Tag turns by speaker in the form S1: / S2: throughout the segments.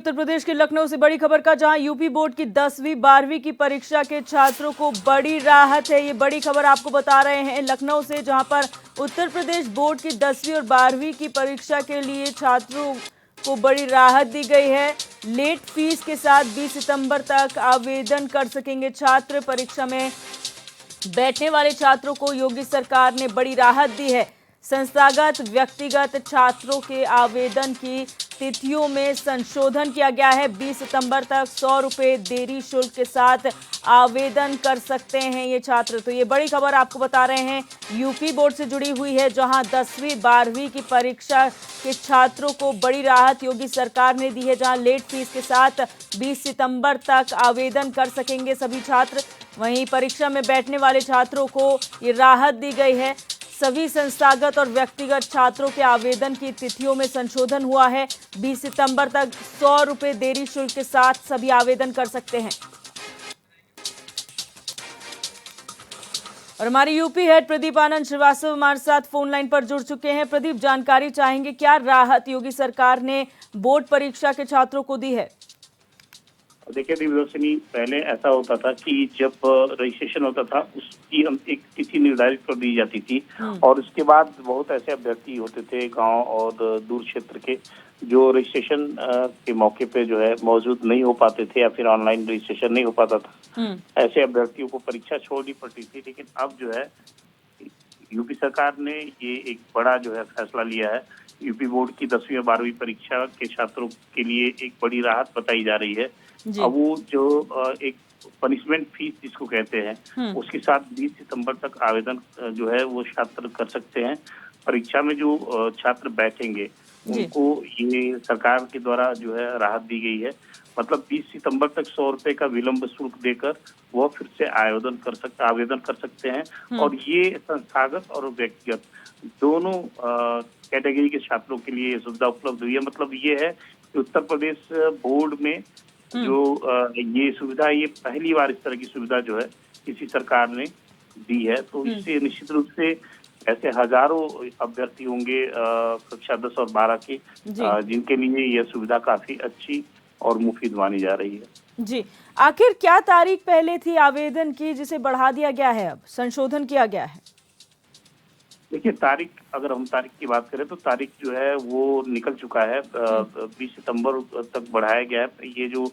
S1: उत्तर प्रदेश के लखनऊ से बड़ी खबर का, जहां यूपी बोर्ड की 10वीं 12वीं की परीक्षा के छात्रों को बड़ी राहत है। ये बड़ी खबर आपको बता रहे हैं लखनऊ से, जहां पर उत्तर प्रदेश बोर्ड की 10वीं और 12वीं की परीक्षा के लिए छात्रों को बड़ी राहत दी गई है। लेट फीस के साथ 20 सितंबर तक आवेदन कर सकेंगे छात्र। परीक्षा में बैठने वाले छात्रों को योगी सरकार ने बड़ी राहत दी है। संस्थागत व्यक्तिगत छात्रों के आवेदन की तिथियों में संशोधन किया गया है। 20 सितंबर तक 100 रुपये देरी शुल्क के साथ आवेदन कर सकते हैं ये छात्र। तो ये बड़ी खबर आपको बता रहे हैं यूपी बोर्ड से जुड़ी हुई है, जहां 10वीं 12वीं की परीक्षा के छात्रों को बड़ी राहत योगी सरकार ने दी है, जहां लेट फीस के साथ 20 सितंबर तक आवेदन कर सकेंगे सभी छात्र। वहीं परीक्षा में बैठने वाले छात्रों को ये राहत दी गई है। सभी संस्थागत और व्यक्तिगत छात्रों के आवेदन की तिथियों में संशोधन हुआ है। 20 सितंबर तक 100 रुपये देरी शुल्क के साथ सभी आवेदन कर सकते हैं। और हमारी यूपी हेड प्रदीप आनंद श्रीवास्तव हमारे साथ फोन लाइन पर जुड़ चुके हैं। प्रदीप, जानकारी चाहेंगे, क्या राहत योगी सरकार ने बोर्ड परीक्षा के छात्रों को दी है?
S2: देखिए दिव्यदर्शिनी, पहले ऐसा होता था कि जब रजिस्ट्रेशन होता था उसकी एक तिथि निर्धारित कर दी जाती थी और उसके बाद बहुत ऐसे अभ्यर्थी होते थे गांव और दूर क्षेत्र के, जो रजिस्ट्रेशन के मौके पे जो है मौजूद नहीं हो पाते थे या फिर ऑनलाइन रजिस्ट्रेशन नहीं हो पाता था। ऐसे अभ्यर्थियों को परीक्षा छोड़नी पड़ती थी। लेकिन अब जो है यूपी सरकार ने ये एक बड़ा जो है फैसला लिया है। यूपी बोर्ड की 10वीं और 12वीं परीक्षा के छात्रों के लिए एक बड़ी राहत बताई जा रही है। अब वो जो एक पनिशमेंट फीस जिसको कहते हैं, उसके साथ 20 सितंबर तक आवेदन जो है वो छात्र कर सकते हैं। परीक्षा में जो छात्र बैठेंगे उनको ये सरकार के द्वारा जो है राहत दी गई है। मतलब 20 सितंबर तक 100 रुपए का विलंब शुल्क देकर वह फिर से आवेदन कर सकते हैं। और ये संस्थागत और व्यक्तिगत दोनों कैटेगरी के छात्रों के लिए सुविधा उपलब्ध हुई है। मतलब ये है कि उत्तर प्रदेश बोर्ड में जो ये सुविधा, ये पहली बार इस तरह की सुविधा जो है किसी सरकार ने दी है। तो इससे निश्चित रूप से ऐसे हजारों अभ्यर्थी होंगे कक्षा 10 और 12 के, जिनके लिए यह सुविधा काफी अच्छी और मुफीद मानी जा रही है।
S1: जी, आखिर क्या तारीख पहले थी आवेदन की जिसे बढ़ा दिया गया है, अब संशोधन किया गया है?
S2: देखिए तारीख, अगर हम तारीख की बात करें तो तारीख जो है वो निकल चुका है। 20 सितंबर तक बढ़ाया गया है। ये जो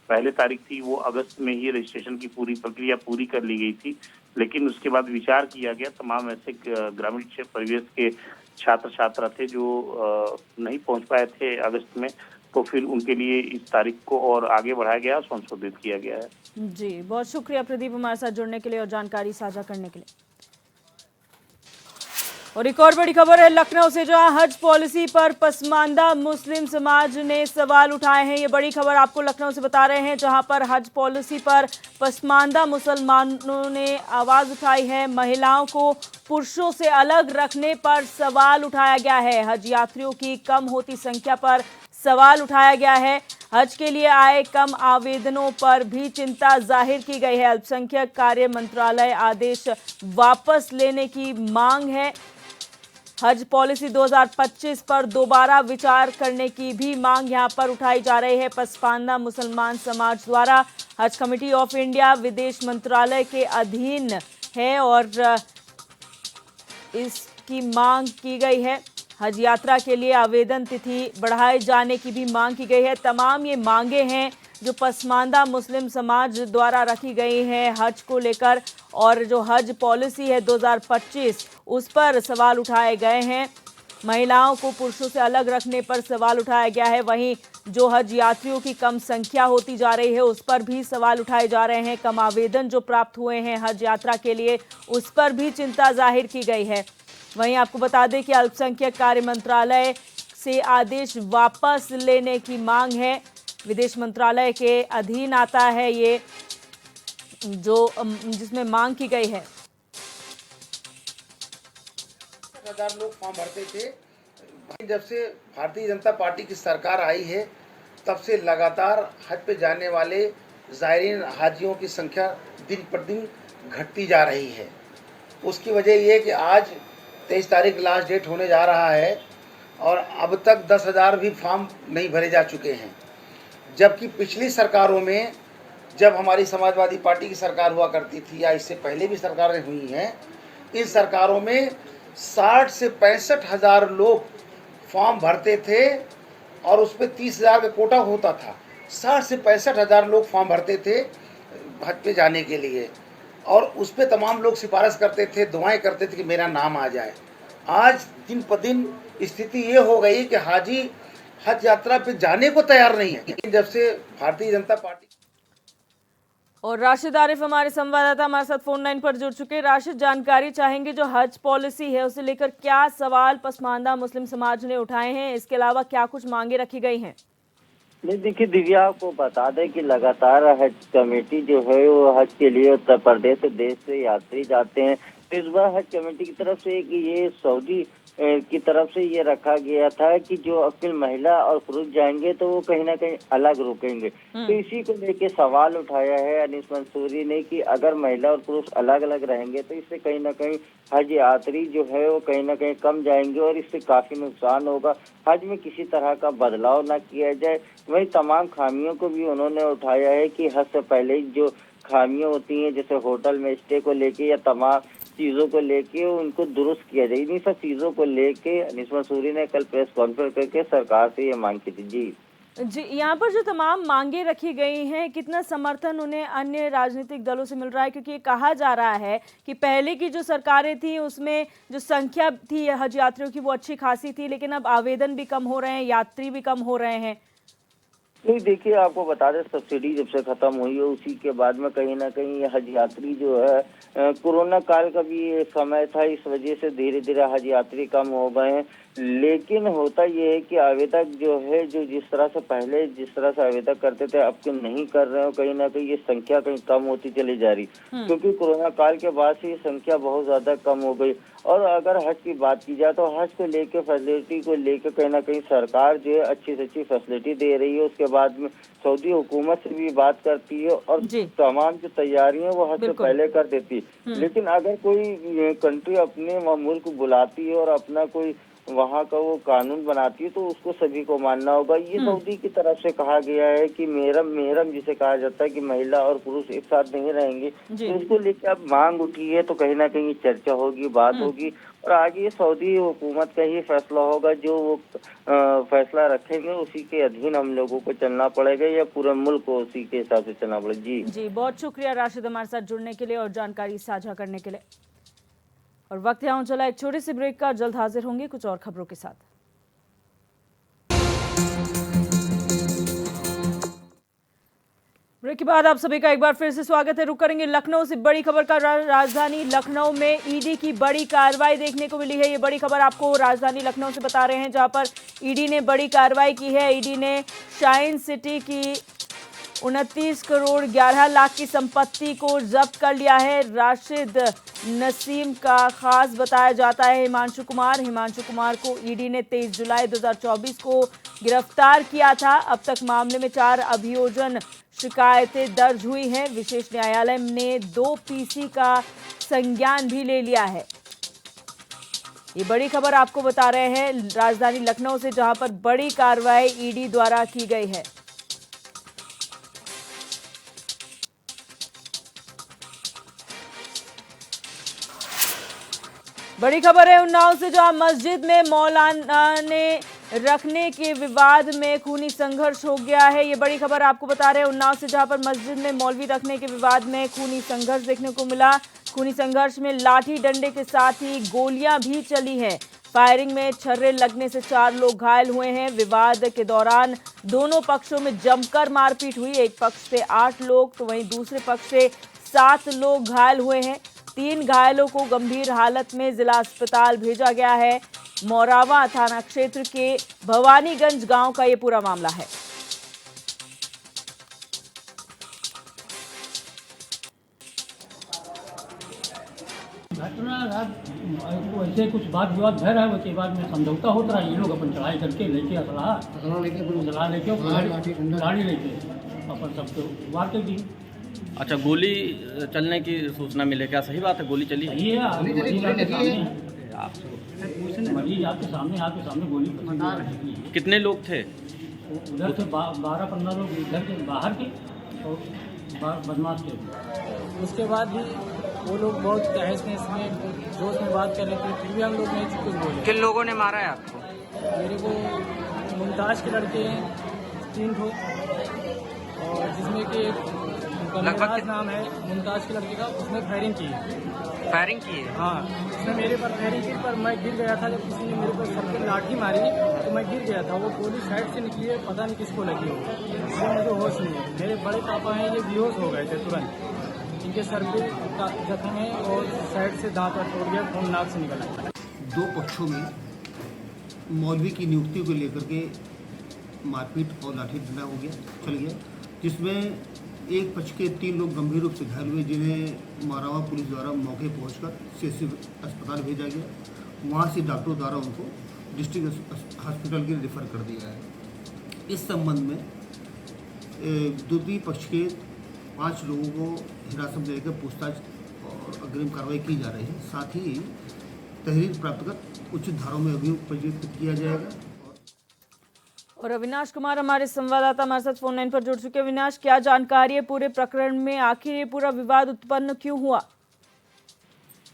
S2: पहले तारीख थी वो अगस्त में ही रजिस्ट्रेशन की पूरी प्रक्रिया पूरी कर ली गई थी। लेकिन उसके बाद विचार किया गया, तमाम ऐसे ग्रामीण क्षेत्र परिवेश के छात्र छात्रा थे जो नहीं पहुंच पाए थे अगस्त में, तो फिर उनके लिए इस तारीख को और आगे बढ़ाया गया, संशोधित किया गया है।
S1: जी, बहुत शुक्रिया प्रदीप हमारे साथ जुड़ने के लिए और जानकारी साझा करने के लिए। और एक और बड़ी खबर है लखनऊ से, जहां हज पॉलिसी पर पसमानदा मुस्लिम समाज ने सवाल उठाए हैं। ये बड़ी खबर आपको लखनऊ से बता रहे हैं, जहां पर हज पॉलिसी पर पसमानदा मुसलमानों ने आवाज उठाई है। महिलाओं को पुरुषों से अलग रखने पर सवाल उठाया गया है। हज यात्रियों की कम होती संख्या पर सवाल उठाया गया है। हज के लिए आए कम आवेदनों पर भी चिंता जाहिर की गई है। अल्पसंख्यक कार्य मंत्रालय आदेश वापस लेने की मांग है। हज पॉलिसी 2025 पर दोबारा विचार करने की भी मांग यहां पर उठाई जा रही है। पसमानदा मुसलमान समाज द्वारा हज कमेटी ऑफ इंडिया विदेश मंत्रालय के अधीन है और इसकी मांग की गई है। हज यात्रा के लिए आवेदन तिथि बढ़ाए जाने की भी मांग की गई है। तमाम ये मांगे हैं जो पसमानदा मुस्लिम समाज द्वारा रखी गई हैं हज को लेकर, और जो हज पॉलिसी है 2025 उस पर सवाल उठाए गए हैं। महिलाओं को पुरुषों से अलग रखने पर सवाल उठाया गया है। वहीं जो हज यात्रियों की कम संख्या होती जा रही है उस पर भी सवाल उठाए जा रहे हैं। कम आवेदन जो प्राप्त हुए हैं हज यात्रा के लिए उस पर भी चिंता जाहिर की गई है। वहीं आपको बता दें कि अल्पसंख्यक कार्य मंत्रालय से आदेश वापस लेने की मांग है। विदेश मंत्रालय के अधीन आता है ये, जो जिसमें मांग की गई है।
S3: 10,000 लोग फॉर्म भरते थे। जब से भारतीय जनता पार्टी की सरकार आई है तब से लगातार हज पे जाने वाले ज़ायरीन हाजियों की संख्या दिन प्रतिदिन घटती जा रही है। उसकी वजह ये है कि आज 23 तारीख लास्ट डेट होने जा रहा है और अब तक 10,000 भी फॉर्म नहीं भरे जा चुके हैं। जबकि पिछली सरकारों में, जब हमारी समाजवादी पार्टी की सरकार हुआ करती थी या इससे पहले भी सरकारें हुई हैं, इन सरकारों में 60 से 65 हज़ार लोग फॉर्म भरते थे और उस पर 30,000 का कोटा होता था। 60 से 65 हज़ार लोग फॉर्म भरते थे हज पे जाने के लिए और उस पर तमाम लोग सिफारिश करते थे, दुआएं करते थे कि मेरा नाम आ जाए। आज दिन पर दिन स्थिति ये हो गई कि हाजी हज यात्रा पे जाने को तैयार नहीं है। लेकिन जब से भारतीय जनता पार्टी
S1: और राशिद आरिफ हमारे संवाददाता हमारे साथ फोन लाइन पर जुड़ चुके हैं। राशिद, जानकारी चाहेंगे जो हज पॉलिसी है उसे लेकर क्या सवाल पसमानदा मुस्लिम समाज ने उठाए हैं, इसके अलावा क्या कुछ मांगे रखी गई हैं?
S4: नहीं, देखिए दिव्या, आपको बता दें कि लगातार हज कमेटी जो है वो हज के लिए उत्तर प्रदेश देश से यात्री जाते हैं। तो इस बार हज कमेटी की तरफ से कि ये सऊदी की तरफ से ये रखा गया था कि जो अपनी महिला और पुरुष जाएंगे तो वो कहीं ना कहीं अलग रुकेंगे। तो इसी को लेके सवाल उठाया है अनीस मंसूरी ने कि अगर महिला और पुरुष अलग अलग रहेंगे तो इससे कहीं ना कहीं हज यात्री जो है वो कहीं ना कहीं कम जाएंगे और इससे काफी नुकसान होगा। हज में किसी तरह का बदलाव न किया जाए। वही तमाम खामियों को भी उन्होंने उठाया है कि हज से पहले ही जो खामियां होती हैं, जैसे होटल में स्टे को लेके या तमाम चीजों को लेके उनको दुरुस्त किया जाए। इन्हीं सब चीजों को लेके अनीस मंसूरी ने कल प्रेस कॉन्फ्रेंस करके सरकार से ये मांग की थी। जी,
S1: यहाँ पर जो तमाम मांगे रखी गई हैं, कितना समर्थन उन्हें अन्य राजनीतिक दलों से मिल रहा है? क्योंकि ये कहा जा रहा है कि पहले की जो सरकारें थी उसमें जो संख्या थी हज यात्रियों की वो अच्छी खासी थी, लेकिन अब आवेदन भी कम हो रहे हैं, यात्री भी कम हो रहे हैं।
S4: नहीं, देखिए, आपको बता दें सब्सिडी जब से खत्म हुई है उसी के बाद में कहीं ना कहीं हज यात्री जो है, कोरोना काल का भी समय था, इस वजह से धीरे धीरे हज यात्री कम हो गए हैं। लेकिन होता ये है कि आवेदक जो है, जो जिस तरह से पहले जिस तरह से आवेदक करते थे अब के नहीं कर रहे हो, कहीं ना कहीं ये संख्या कहीं कम होती चली जा रही, क्योंकि कोरोना काल के बाद से ये संख्या बहुत ज्यादा कम हो गई। और अगर हज की बात की जाए तो हज को लेके फैसिलिटी को लेके कहीं ना कहीं सरकार जो है अच्छी से अच्छी फैसिलिटी दे रही है। उसके बाद में सऊदी हुकूमत से भी बात करती है और तमाम जो तैयारियां वो हज से पहले कर देती है। लेकिन अगर कोई कंट्री अपने मुल्क बुलाती है और अपना कोई वहाँ का वो कानून बनाती है तो उसको सभी को मानना होगा। ये सऊदी की तरफ से कहा गया है कि मेहरम जिसे कहा जाता है कि महिला और पुरुष एक साथ नहीं रहेंगे, तो इसको लेकर अब मांग उठी है। तो कहीं ना कहीं चर्चा होगी, बात होगी और आगे सऊदी हुकूमत का ही फैसला होगा। जो वो फैसला रखेंगे उसी के अधीन हम लोगों को चलना पड़ेगा या पूरे मुल्क को उसी के हिसाब से चलना पड़ेगा। जी,
S1: बहुत शुक्रिया राशिद हमारे साथ जुड़ने के लिए और जानकारी साझा करने के लिए। और वक्त यहाँ चला एक छोटे से ब्रेक का, जल्द हाजिर होंगे कुछ और खबरों के साथ। ब्रेक के बाद आप सभी का एक बार फिर से स्वागत है। रुक करेंगे लखनऊ से बड़ी खबर का। राजधानी लखनऊ में ईडी की बड़ी कार्रवाई देखने को मिली है। ये बड़ी खबर आपको राजधानी लखनऊ से बता रहे हैं, जहां पर ईडी ने बड़ी कार्रवाई की है। ईडी ने शाइन सिटी की 29 करोड़ 11 लाख की संपत्ति को जब्त कर लिया है। राशिद नसीम का खास बताया जाता है हिमांशु कुमार को ईडी ने 23 जुलाई 2024 को गिरफ्तार किया था। अब तक मामले में 4 अभियोजन शिकायतें दर्ज हुई हैं। विशेष न्यायालय ने 2 पीसी का संज्ञान भी ले लिया है। ये बड़ी खबर आपको बता रहे हैं राजधानी लखनऊ से, जहां पर बड़ी कार्रवाई ईडी द्वारा की गई है। बड़ी खबर है उन्नाव से, जहां मस्जिद में मौलाना ने रखने के विवाद में खूनी संघर्ष हो गया है। ये बड़ी खबर आपको बता रहे हैं उन्नाव से, जहां पर मस्जिद में मौलवी रखने के विवाद में खूनी संघर्ष देखने को मिला। खूनी संघर्ष में लाठी डंडे के साथ ही गोलियां भी चली हैं। फायरिंग में छर्रे लगने से 4 लोग घायल हुए हैं। विवाद के दौरान दोनों पक्षों में जमकर मारपीट हुई। एक पक्ष से 8 लोग तो वहीं दूसरे पक्ष से 7 लोग घायल हुए हैं। 3 घायलों को गंभीर हालत में जिला अस्पताल भेजा गया है। मोरावा थाना क्षेत्र के भवानीगंज गांव का ये पूरा मामला है।
S5: घटना ऐसे कुछ बात विवाद भय रहा है, उसके बाद में समझौता होता रहा। ये लोग अपन चढ़ाई करके लेके असला लेके गाड़ी लेके अपन सबको वार कर दी।
S6: अच्छा, गोली चलने की सूचना मिले, क्या सही बात है? गोली चली है?
S5: ये मरीज आपके सामने गोली।
S6: कितने लोग थे?
S5: उधर से 12-15 लोग इधर के बाहर के और बदमाश थे।
S7: उसके बाद भी वो लोग बहुत तहस नहस में जोश में बात कर रहे थे, फिर भी हम लोग नहीं कुछ बोले।
S8: किन लोगों ने मारा है आपको?
S7: मेरे को मुमताज़ के लड़के हैं 3 ठो, और जिसमें कि उनका मेराज नाम है मुमताज़ के लड़के का, उसने फायरिंग की है।
S8: फायरिंग की है?
S7: हाँ, उसने मेरे पर फायरिंग की, पर मैं गिर गया था। जब किसी ने मेरे पर सर पे लाठी मारी तो मैं गिर गया था। वो गोली साइड से निकली है, पता नहीं किसको लगी हो, इसलिए मुझे होश नहीं है। मेरे बड़े पापा हैं, ये बेहोश हो गए थे तुरंत। इनके सर पे जख्म है और साइड से दांत टूट गया, खून नाक से निकल आया।
S9: 2 पक्षों में मौलवी की नियुक्ति को लेकर के मारपीट और लाठी डंडा हो गया, चल गया, जिसमें एक पक्ष के 3 लोग गंभीर रूप से घायल हुए, जिन्हें मारावा पुलिस द्वारा मौके पहुंचकर सीएचसी अस्पताल भेजा गया। वहां से डॉक्टरों द्वारा उनको डिस्ट्रिक्ट हॉस्पिटल के रेफर कर दिया है। इस संबंध में द्वितीय पक्ष के 5 लोगों को हिरासत में लेकर पूछताछ और अग्रिम कार्रवाई की जा रही है। साथ ही तहरीर प्राप्त कर उचित धाराओं में अभियोग पंजीकृत किया जाएगा।
S1: और अविनाश कुमार हमारे संवाददाता हमारे साथ फोन लाइन पर जुड़ चुके हैं। अविनाश, क्या जानकारी है पूरे प्रकरण में? आखिर ये पूरा विवाद उत्पन्न क्यों हुआ?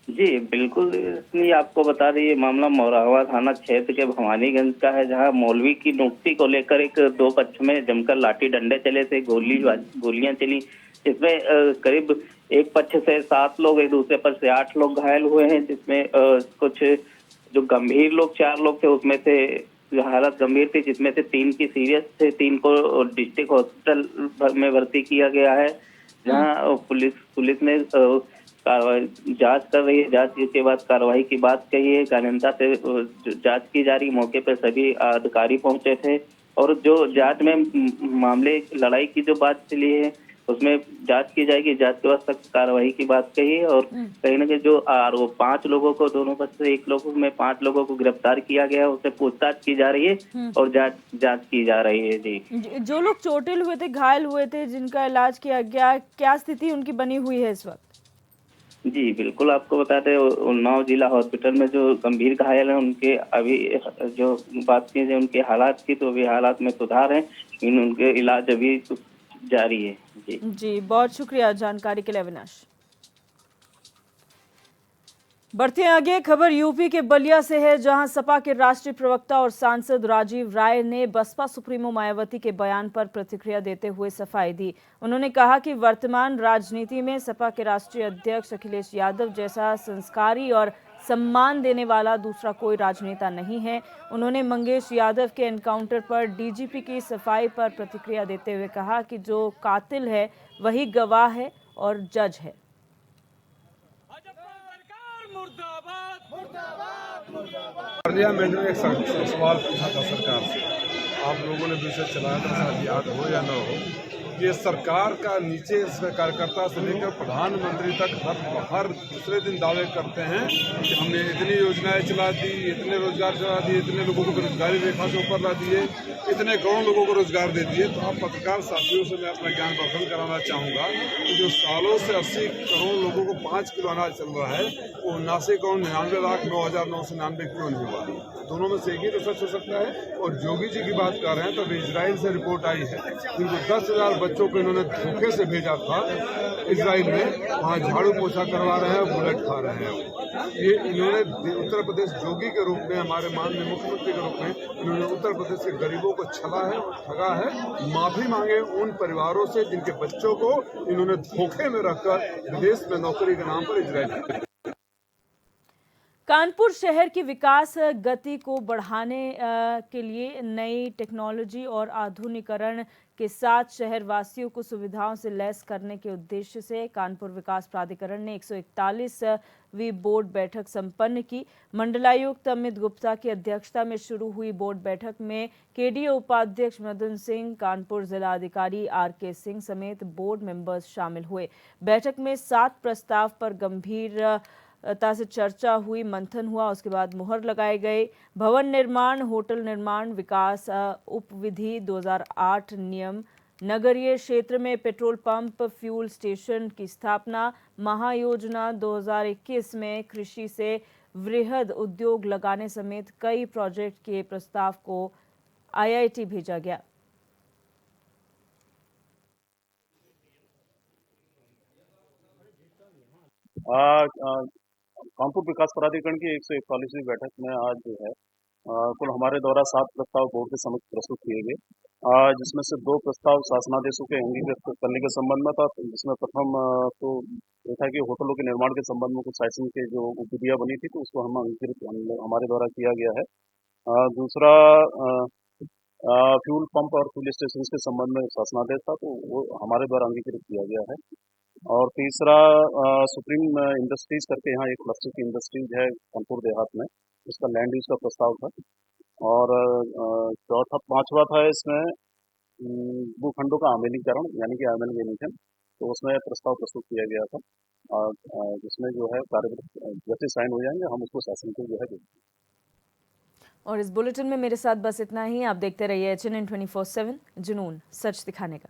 S2: जी बिल्कुल, इसलिए आपको बता दें, ये मामला मौरावा थाना क्षेत्र के भवानीगंज का है, जहां मौलवी की नियुक्ति को लेकर एक 2 पक्ष में जमकर लाठी डंडे चले थे, गोलियां चली। इसमें करीब एक पक्ष से 7 लोग, एक दूसरे पक्ष से 8 लोग घायल हुए हैं, जिसमें कुछ जो गंभीर लोग 4 लोग थे, उसमें से हालत गंभीर थी, जिसमें से 3 की सीरियस थे, 3 को डिस्ट्रिक्ट हॉस्पिटल में भर्ती किया गया है, जहां पुलिस ने जांच कर रही है। जांच के बाद कार्रवाई की बात कही है, गहनता से जांच की जा रही। मौके पर सभी अधिकारी पहुंचे थे और जो जांच में मामले लड़ाई की जो बात चली है उसमें जांच की जाएगी। जांच के बाद सख्त कार्रवाई की बात कही है और कहीं ना कहीं जो आरोप 5 लोगों को, दोनों पक्ष से 1 लोगों में 5 लोगों को गिरफ्तार किया गया है, उससे पूछताछ की जा रही है और जांच की जा रही है। जी,
S1: जो लोग चोटिल हुए थे, घायल हुए थे, जिनका इलाज किया गया, क्या स्थिति उनकी बनी हुई है इस वक्त?
S2: जी बिल्कुल, आपको बता दें, उन्नाव जिला हॉस्पिटल में जो गंभीर घायल हैं, उनके अभी जो बात की जाए उनके हालात की, तो अभी हालात में सुधार है, उनके इलाज अभी जारी है।
S1: जी, बहुत शुक्रिया जानकारी के लिए अविनाश। बढ़ते हैं आगे, खबर यूपी के बलिया से है, जहां सपा के राष्ट्रीय प्रवक्ता और सांसद राजीव राय ने बसपा सुप्रीमो मायावती के बयान पर प्रतिक्रिया देते हुए सफाई दी। उन्होंने कहा कि वर्तमान राजनीति में सपा के राष्ट्रीय अध्यक्ष अखिलेश यादव जैसा संस्कारी और सम्मान देने वाला दूसरा कोई राजनेता नहीं है। उन्होंने मंगेश यादव के एनकाउंटर पर डीजीपी की सफाई पर प्रतिक्रिया देते हुए कहा कि जो कातिल है वही गवाह है और जज है।
S10: पार्लियामेंट में एक सवाल पूछा था सरकार से, आप लोगों ने विषय चलाया था, शायद याद हो या न हो, कि सरकार का नीचे कार्यकर्ता से लेकर प्रधानमंत्री तक हर दूसरे दिन दावे करते हैं कि हमने इतनी योजनाएं चला दी, इतने रोजगार चला दिए, इतने लोगों को बेरोजगारी रेखा से ऊपर ला दिए, इतने करोड़ लोगों को रोजगार दे दिए। तो आप पत्रकार साथियों से मैं अपना ज्ञान वर्धन कराना चाहूँगा कि जो सालों से 80 करोड़ लोगों को 5 किलो अनाज चल रहा है, वो 79,99,999 क्यों नहीं हुआ? दोनों में से एक ही तो सच हो सकता है। और जोगी जी की बात कर रहे हैं, तो इजराइल से रिपोर्ट आई है, उनको 10,000 बच्चों को इन्होंने धोखे से भेजा था इजराइल में, वहाँ झाड़ू पोछा करवा रहे हैं, बुलेट खा रहे हैं। ये इन्होंने उत्तर प्रदेश जोगी के रूप में, हमारे माननीय मुख्यमंत्री के रूप में इन्होंने उत्तर प्रदेश के गरीबों को छला है और ठगा है। माफी मांगे उन परिवारों से जिनके बच्चों को इन्होंने धोखे में रखकर विदेश में नौकरी के नाम पर इजराइल।
S1: कानपुर शहर की विकास गति को बढ़ाने के लिए नई टेक्नोलॉजी और आधुनिकीकरण के साथ शहर वासियों को सुविधाओं से लैस करने के उद्देश्य से कानपुर विकास प्राधिकरण ने 141वीं बोर्ड बैठक संपन्न की। मंडलायुक्त अमित गुप्ता की अध्यक्षता में शुरू हुई बोर्ड बैठक में केडीए उपाध्यक्ष मदन सिंह, कानपुर जिला अधिकारी आर.के. सिंह समेत बोर्ड मेंबर्स शामिल हुए। बैठक में 7 प्रस्ताव पर गंभीर से चर्चा हुई, मंथन हुआ, उसके बाद मुहर लगाए गए। भवन निर्माण, होटल निर्माण, विकास उपविधि 2008 नियम, नगरीय क्षेत्र में पेट्रोल पंप, फ्यूल स्टेशन की स्थापना, महायोजना 2021 में कृषि से वृहद उद्योग लगाने समेत कई प्रोजेक्ट के प्रस्ताव को आईआईटी भेजा गया।
S11: कानपुर विकास प्राधिकरण की 141वीं बैठक में आज जो है कुल हमारे द्वारा 7 प्रस्ताव बोर्ड के समक्ष प्रस्तुत किए गए, जिसमें से 2 प्रस्ताव शासनादेशों के अंगीकृत करने के संबंध में था। जिसमें प्रथम तो ये था कि होटलों के निर्माण के संबंध में कुछ शासन के जो विधियां बनी थी, तो उसको हम अंगीकृत हमारे द्वारा किया गया है। दूसरा फ्यूल पंप और फ्यूल स्टेशन के संबंध में शासनादेश था, तो वो हमारे द्वारा अंगीकृत किया गया है। और तीसरा सुप्रीम इंडस्ट्रीज करके यहाँ एक प्लास्टिक की इंडस्ट्रीज है कानपुर देहात में, उसका लैंड यूज का प्रस्ताव था। और पांचवा था इसमें भूखंडों का आमेलीकरण यानी कि एमएलगेनेशन, तो उसमें प्रस्ताव प्रस्तुत किया गया था, जिसमें जो है कार्य जैसे साइन हो जाएंगे हम उसको शासन को जो है देंगे।
S1: और इस बुलेटिन में मेरे साथ बस इतना ही। आप देखते रहिए HNN 24/7, जुनून सच दिखाने का।